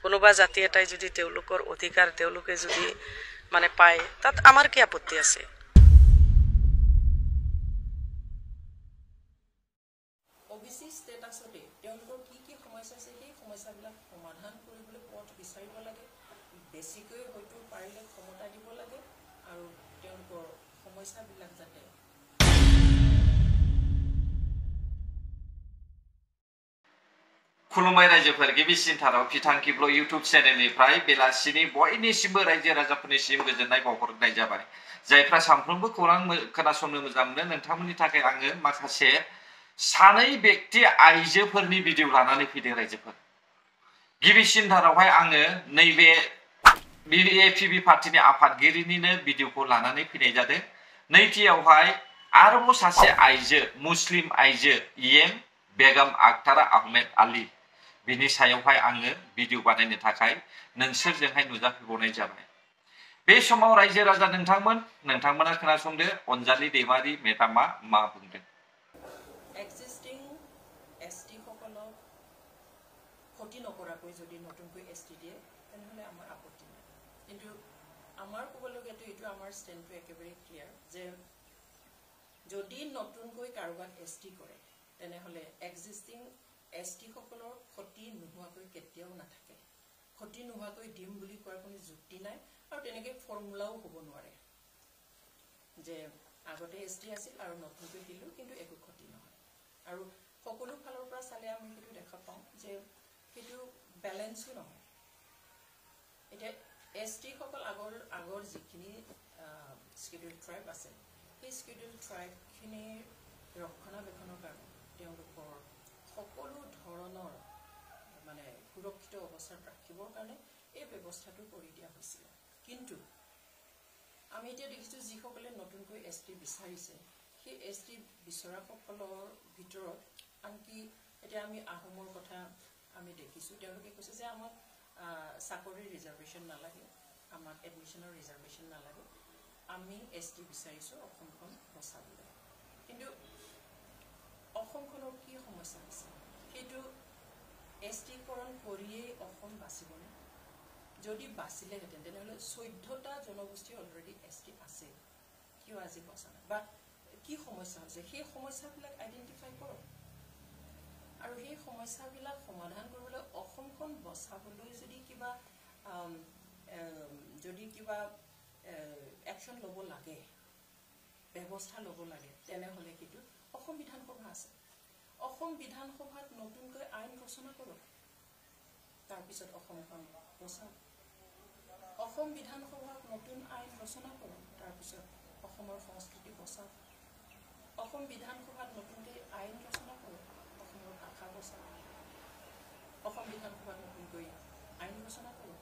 কোনোবা জাতি এটাই যদি তেওঁলোকৰ অধিকাৰ তেওঁলোকে যদি মানে পায় তাত আমাৰ কি আপত্তি আছে ওবিসি স্টেটাসতে তেওঁলোকৰ কি সমস্যা আছে সেই সমস্যাবিলাক সমাধান কৰিবলৈ পথ বিচাৰিব লাগে বেছিকৈ হয়তো পাৰিলে ক্ষমতা দিব লাগে আৰু তেওঁলোকৰ সমস্যাবিলাক যাতে खुलुमबाय रायजोफोर गिबिसिनथाराव बिथांखिब्ल इउटुब चेनेलनिफ्राय बेलासिनि बयनिसिमबो रायजो राजाफोरनिसिम गोजोननाय बावहरनाय जाबाय जायफ्रा सानफ्रोमबो खौरां खोनासंनो मोजां मोनो नोंथांमोननि थाखाय आङो माखासे सानै व्यक्ति आइजोफोरनि भिडिअ लानानै फैदों रायजोफोर गिबिसिनथारावहाय आङो नैबे एपिबि पार्टीनि आफादगिरिनिनो भिडिअखौ लानानै फैनाय जादों नैथियावहाय आरोबाव सासे आइजो मुस्लिम आइजो इएम बेगम आख्तार आहमेद आली बिनि सायावहाय आङो भिडिअ बानायनो थाखाय नोंसोरजोंहाय नुजाफैबावनाय जाबाय बे समाव रायजो राजा नोंथांमोना खोनासंदो अनजालि दैमारि मेदामा मा बुंदों एक्सिस्टिं एसटी সকলক ক্ষতি নকৰাকৈ যদি নতুনকৈ এসটি দিয়ে তেনেহলে আমাৰ আপত্তি নাই কিন্তু আমাৰ ক'বলগীয়াটো এইটো আমাৰ ষ্টেণ্ডটো একেবাৰে ক্লিয়াৰ যে যদি নতুনকৈ কাৰোবাক এসটি কৰে তেনেহলে এক্সিস্টিং এসটি সকলৰ ক্ষতি নোহোৱাকৈ কেতিয়াও নাথাকে ক্ষতি নোহোৱাকৈ দিম বুলি কোৱাৰ কোনো যুক্তি নাই আৰু তেনেকৈ ফৰ্মুলাও হ'ব নোৱাৰে যে আগতে এসটি আছিল আৰু নতুনকৈ দিলো কিন্তু একো ক্ষতি নহয় আৰু সকলো ফালৰ পৰা চালে আমি সেইটো দেখা পাওঁ যে সেইটো বেলেন্সও নহয় এটা এসটি সকল আগৰ যিখিনি স্কেডিউল ট্ৰাইব আছে সেই স্কেডিউল ট্ৰাইবখিনিৰ ৰক্ষণাবেক্ষণৰ কাৰণে তেওঁলোকৰ সকলো ধৰণৰ মানে সুৰক্ষিত অৱস্থাত ৰাখিবৰ কাৰণে এই ব্যৱস্থাটো কৰি দিয়া হৈছিল কিন্তু আমি এতিয়া দেখিছোঁ যিসকলে নতুনকৈ এসটি বিচাৰিছে সেই এসটি বিচৰাসকলৰ ভিতৰত আনকি এতিয়া আমি আহোমৰ কথা আমি দেখিছোঁ তেওঁলোকে কৈছে যে আমাক চাকৰিৰ ৰিজাৰ্ভেশ্যন নালাগে আমাক এডমিশ্যনৰ ৰিজাৰ্ভেশ্যন নালাগে আমি এসটি বিচাৰিছোঁ অসমখন বচাবলৈ কিন্তু অসমখনৰ কি সমস্যা আছে সেইটো এসটিকৰণ কৰিয়েই অসম বাচিবনে যদি বাচিলেহেঁতেন তেনেহ'লে 14টা জনগোষ্ঠী অলৰেডি এসটি আছে কিয় আজি বচা নাই বা কি সমস্যা হৈছে সেই সমস্যাবিলাক আইডেণ্টিফাই কৰক আৰু সেই সমস্যাবিলাক সমাধান কৰিবলৈ অসমখন বচাবলৈ যদি কিবা একশ্যন ল'ব লাগে ব্যৱস্থা ল'ব লাগে তেনেহ'লে কিন্তু অসম বিধানসভা আছে অসম বিধানসভাত নতুনকৈ আইন ৰচনা কৰক তাৰপিছত অসমখন বচাওক অসম বিধানসভাত নতুন আইন ৰচনা কৰক তাৰপিছত অসমৰ সংস্কৃতি বচাওক অসম বিধানসভাত নতুনকৈ আইন ৰচনা কৰক অসমৰ ভাষা বচাওক অসম বিধানসভাত নতুনকৈ আইন ৰচনা কৰক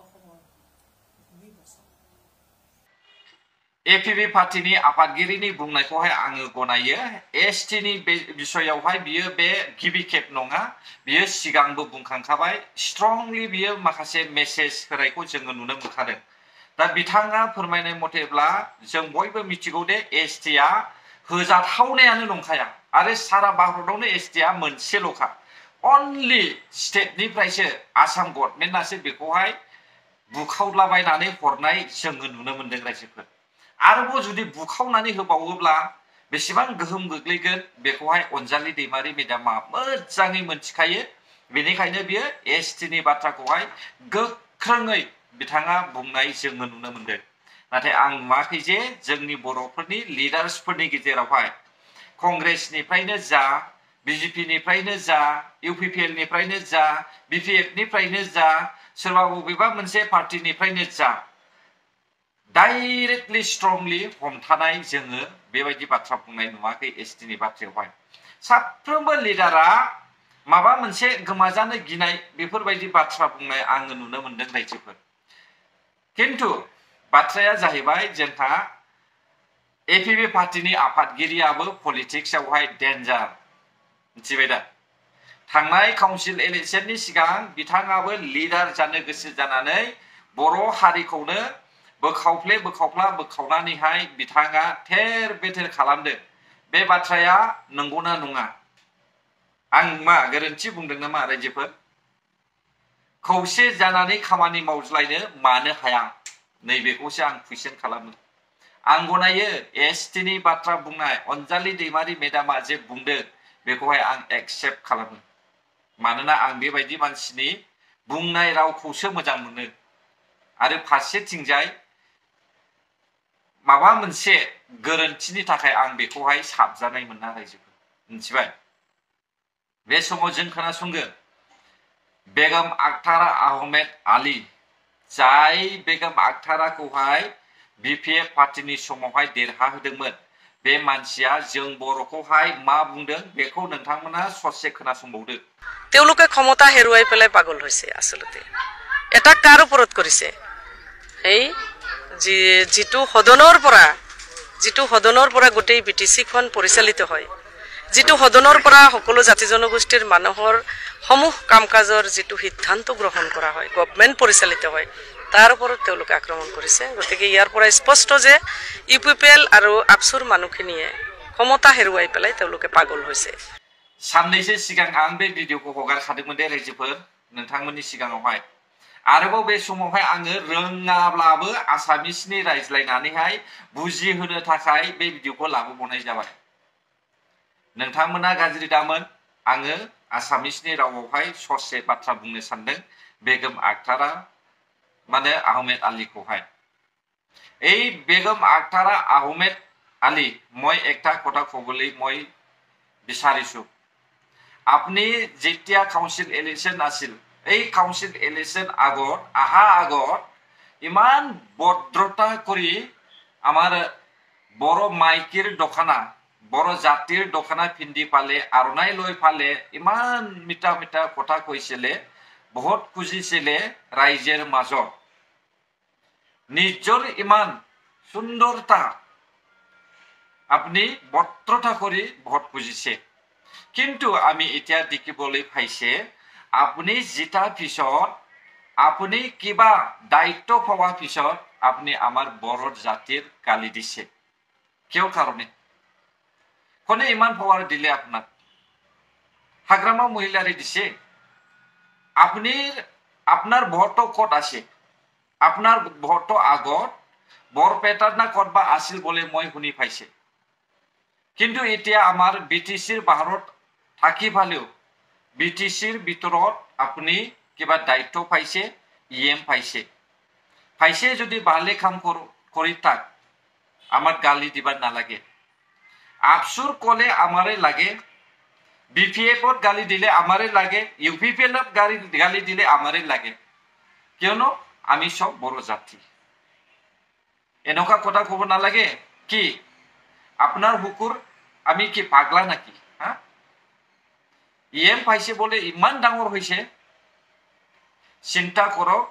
অসমৰ ভূমি বচাওক एपिबि पार्टीनि आफादगिरिनि बुंनायखौहाय आङो गनायो एसटिनि बिषयावहाय बियो बे गिबि खेब नङा बियो सिगांबो बुंखांखाबाय स्ट्रंलि बियो माखासे मेसेज होनायखौ जोङो नुनो मोनखादों दा बिथाङा फोरमायनाय मथेब्ला जों बयबो मिथिगौ दे एसटिआ होजाथावनायानो नंखाया आरो सारा भारतआवनो एसटिआ मोनसेल'खा अनलि स्टेटनिफ्रायसो आसाम गभर्नमेन्टआसो बेखौहाय बुखावलाबायनानै हरनाय जोङो नुनो मोनदों रायजोफोर आरोबाव जुदि बुखावनानै होबावोब्ला बेसेबां गोहोम गोग्लैगोन बेखौहाय अनजालि दैमारि मेदामा मोजाङै मोनथिखायो बेनिखायनो बियो एसटिनि बाथ्राखौहाय गोख्रोङै बिथाङा बुंनाय जोङो नुनो मोनदों नाथाय आं नुवाखै जे जोंनि बर'फोरनि लिडार्सफोरनि गेजेरावहाय कंग्रेसनिफ्रायनो जा बिजेपिनिफ्रायनो जा इउपिपिएलनिफ्रायनो जा बिपिएफनिफ्रायनो जा सोरबा बबेबा मोनसे पार्टिनिफ्रायनो जा डाइरेक्टलि स्ट्रंलि हमथानाय जोङो बेबायदि बाथ्रा बुंनाय नुवाखै एसटिनि बाथ्रायावहाय साफ्रोमबो लिडारा माबा मोनसे गोमाजानो गिनाय बेफोरबायदि बाथ्रा बुंनाय आङो नुनो मोनदों रायजोफोर किन्तु बाथ्राया जाहैबाय जोंहा एपिबि पार्टीनि आफादगिरियाबो पलिटिक्सआवहाय डेन्जार मिथिबाय दा थांनाय काउन्सिल इलेक्शननि सिगां बिथाङाबो लिडार जानो गोसो जानानै बर' हारिखौनो बोखावनानैहाय बिथाङा थेर बेथेर खालामदों बे बाथ्राया नंगौना नङा आं मा गोरोन्थि बुंदों नामा रायजोफोर खौसे जानानै खामानि मावज्लायनो मानो हाया नैबेखौसो आं कुइसन खालामो आं गनायो एसटि नि बाथ्रा बुंनाय अनजालि दैमारि मेडामा जे बुंदों बेखौहाय आं एक्सेप्ट खालामो मानोना आं बेबायदि मानसिनि बुंनाय रावखौसो मोजां मोनो आरो फारसेथिंजाय माबा मोनसे गोरोन्थिनि थाखाय आं बेखौहाय साबजानाय मोना रायजोफोर मिथिबाय बे समाव जों खोनासंगोन बेगम आख्तारा आहमेद आली जाय बेगम आख्ताराखौहाय बिपिएफ पार्टीनि समावहाय देरहाहोदोंमोन बे मानसिया जों बर'खौहाय मा बुंदों बेखौ नोंथांमोना ससे खोनासंबावदो তেওঁলোকে ক্ষমতা হেৰুৱাই পেলাই পাগল হৈছে আসলতে এটা কাৰ ওপৰত কৰিছে এই যিটো সদনৰ পৰা গোটেই বিটিসি খন পৰিচালিত হয় যিটো সদনৰ পৰা সকলো জাতি জনগোষ্ঠীৰ মানুহৰ সমূহ কামকাজৰ যিটো সিদ্ধান্ত গ্ৰহণ কৰা হয় গভৰ্ণমেণ্ট পৰিচালিত হয় তাৰ ওপৰত তেওঁলোকে আক্ৰমণ কৰিছে গতিকে ইয়াৰ পৰা স্পষ্ট যে ইউপিপিএল আৰু আপসুৰ মানুহখিনিয়ে ক্ষমতা হেৰুৱাই পেলাই তেওঁলোকে পাগল হৈছে साननैसो सिगां आं बे भिडिअखौ हगारखादोंमोन दे रायजोफोर नोंथांमोननि सिगाङावहाय आरोबाव बे समावहाय आङो रोङाब्लाबो आसामिसनि रायज्लायनानैहाय बुजिहोनो थाखाय बे भिडिअखौ लाबोबावनाय जाबाय नोंथांमोना गाज्रि दामोन आङो आसामिसनि रावावहाय ससे बाथ्रा बुंनो सानदों बेगम आख्तारा माने आहमेद आलीखौहाय এই বেগম আख्तारा आहमेद आली মই একটা কথা ক'বলৈ মই বিচাৰিছো আপনি যেতিয়া কাউন্সিল ইলেকশন আছিল এই কাউন্সিল ইলেকশন আগত আগত ইমান ভদ্ৰতা কৰি আমাৰ বড় মাইকিৰ দোকানা বড় জাতিৰ দোকানা পিন্ধি পালে আৰনাই লৈ পালে ইমান মিঠা মিঠা কথা কৈছিলে বহুত খুজিছিলে ৰাইজৰ মাজত নিজৰ ইমান সুন্দৰতা আপনি ভদ্ৰতা কৰি ভোট খুজিছে কিন্তু আমি এতিয়া দেখিবলৈ পাইছে আপুনি জিতা পিছত আপুনি কিবা দায়িত্ব পোৱা পিছত আপুনি আমাৰ বড় জাতিৰ গালি দিছে কিয় কাৰণে কোনে ইমান পাৱাৰ দিলে আপোনাক হাগ্ৰামা মহিলাৰে দিছে আপুনি আপোনাৰ ভোট ক'ত আছে আপোনাৰ ভোট আগত বৰপেটাৰ না ক'তবা আছিল বলে মই শুনি পাইছে কিন্তু এতিয়া আমাৰ বিটিসিৰ বাহিৰত থাকি পালেও বিটিসিৰ ভিতৰত আপুনি কিবা দায়িত্ব পাইছে ইএম পাইছে যদি ভালে কাম কৰি তাক আমাৰ গালি দিবাৰ নালাগে আপসুৰ কলে আমাৰে লাগে বিপিএফত গালি দিলে আমাৰে লাগে ইউপিপিএলত গালি দিলে আমাৰে লাগে কিয়নো আমি সব বড় জাতি এনেকুৱা কথা ক'ব নালাগে কি আপনার হুকুর আমি কি পাগলা নাকি হ্যাঁ ইএম পাইছে বলে ইমান ডাঙর হয়েছে চিন্তা করক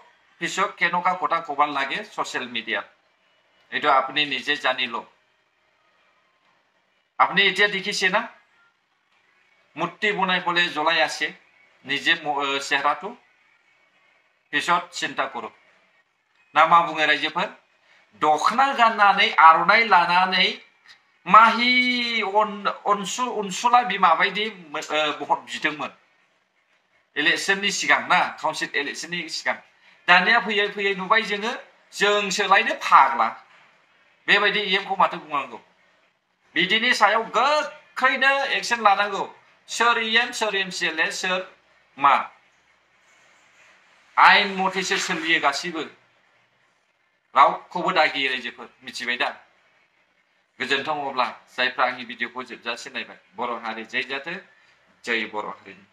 পিছত কেনেকুৱা কথা কবার লাগে সোশ্যাল মিডিয়াত এটা আপনি নিজে জানিল আপনি এতিয়া দেখিছে না মূর্তি বনাই বলে জ্বলাই আছে নিজে চেহারাটো পিছত চিন্তা করক না मा बुङो रायजोफोर दखना गाननानै आरनाइ लानानै माहि अनसुला बिमा बायदि भट बिदोंमोन इलेक्शननि सिगां ना काउन्सिल इलेक्शननि सिगां दानिया फैयै फैयै नुबाय जोंसोलायनो फाग्ला बेबायदि इएमखौ माथो बुंनांगौ बिदिनि सायाव गोख्रैनो एक्शन लानांगौ सोर इएम सोर एमसिएलए सोर मा आइन मथेसो सोलियो गासिबो रावखौबो दागियो रायजोफोर मिथिबाय दा गोजोन्थों अब्ला जायफ्रा आंनि भिडिअखौ जोबजासे नायबाय बर' हारि जै जाथो जै बर' हारिनि